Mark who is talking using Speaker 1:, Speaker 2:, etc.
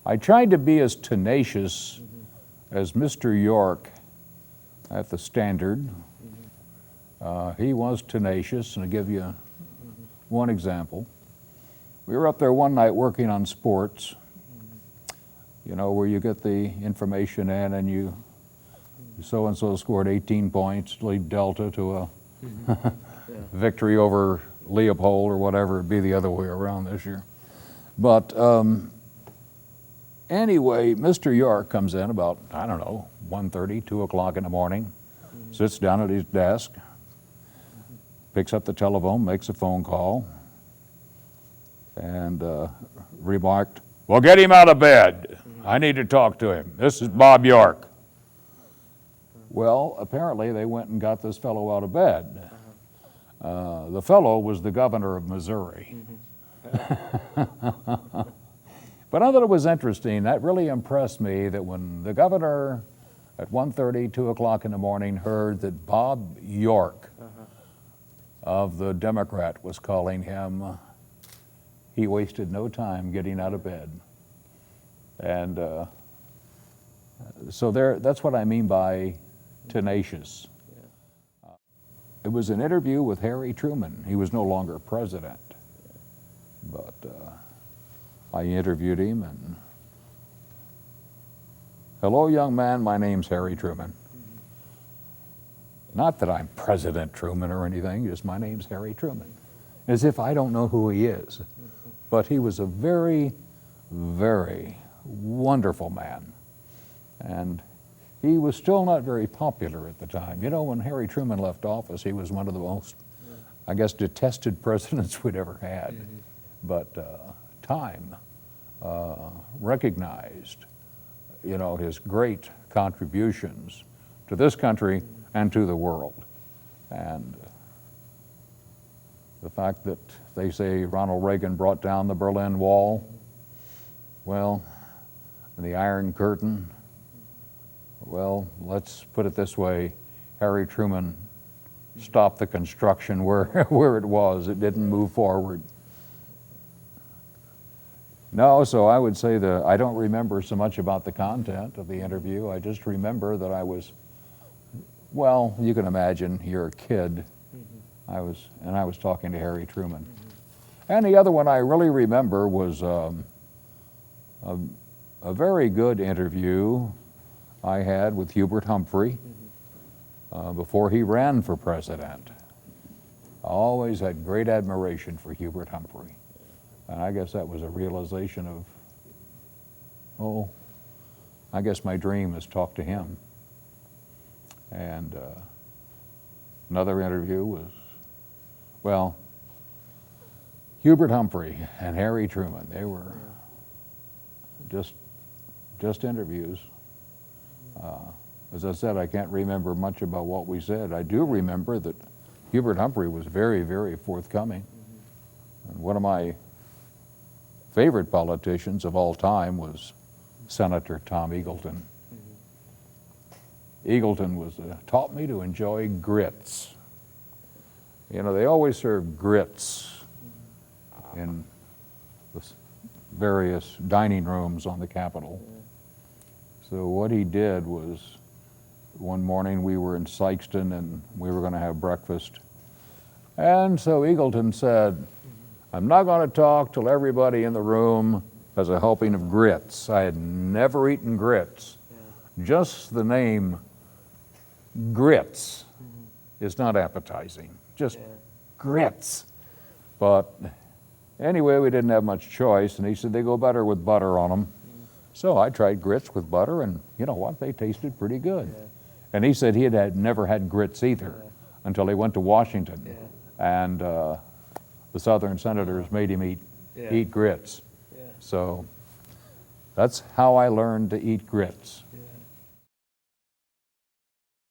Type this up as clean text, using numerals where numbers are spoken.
Speaker 1: I tried to be as tenacious as Mr. York at the Standard. He was tenacious, and I'll give you one example. We were up there one night working on sports, you know, where you get the information in and you so-and-so scored 18 points, lead Delta to a victory over Leopold or whatever. It'd be the other way around this year. But anyway, Mr. York comes in about, I don't know, 1:30, 2 o'clock in the morning, sits down at his desk, picks up the telephone, makes a phone call, and remarked, "Well, get him out of bed. I need to talk to him. This is Bob York." Well, apparently they went and got this fellow out of bed. The fellow was the governor of Missouri. But I thought it was interesting. That really impressed me, that when the governor at 1:30, 2 o'clock in the morning heard that Bob York of the Democrat was calling him, he wasted no time getting out of bed. And so that's what I mean by tenacious. It was an interview with Harry Truman. He was no longer president, but I interviewed him, and, "Hello, young man, my name's Harry Truman." Not that I'm President Truman or anything, just my name's Harry Truman. As if I don't know who he is. But he was a very, very wonderful man. And he was still not very popular at the time. You know, when Harry Truman left office, he was one of the most, I guess, detested presidents we'd ever had. But Time recognized, you know, his great contributions to this country and to the world. And the fact that they say Ronald Reagan brought down the Berlin Wall, well, and the Iron Curtain, well, let's put it this way, Harry Truman stopped the construction where it was. It didn't move forward. No, so I would say that I don't remember so much about the content of the interview. I just remember that I was, well, you can imagine, you're a kid. I was talking to Harry Truman. And the other one I really remember was a very good interview I had with Hubert Humphrey before he ran for president. I always had great admiration for Hubert Humphrey. And I guess that was a realization of, oh, I guess my dream is talk to him. And another interview was, well, Hubert Humphrey and Harry Truman. They were just interviews. As I said, I can't remember much about what we said. I do remember that Hubert Humphrey was very, very forthcoming. And one of my favorite politicians of all time was Senator Tom Eagleton. Eagleton taught me to enjoy grits. You know, they always serve grits in the various dining rooms on the Capitol. So what he did was, one morning we were in Sykeston and we were going to have breakfast. And so Eagleton said, "I'm not going to talk till everybody in the room has a helping of grits." I had never eaten grits. Just the name grits is not appetizing. Just grits. But anyway, we didn't have much choice, and he said they go better with butter on them. So I tried grits with butter, and you know what? They tasted pretty good. And he said he had never had grits either until he went to Washington. And the Southern senators made him eat grits. So that's how I learned to eat grits.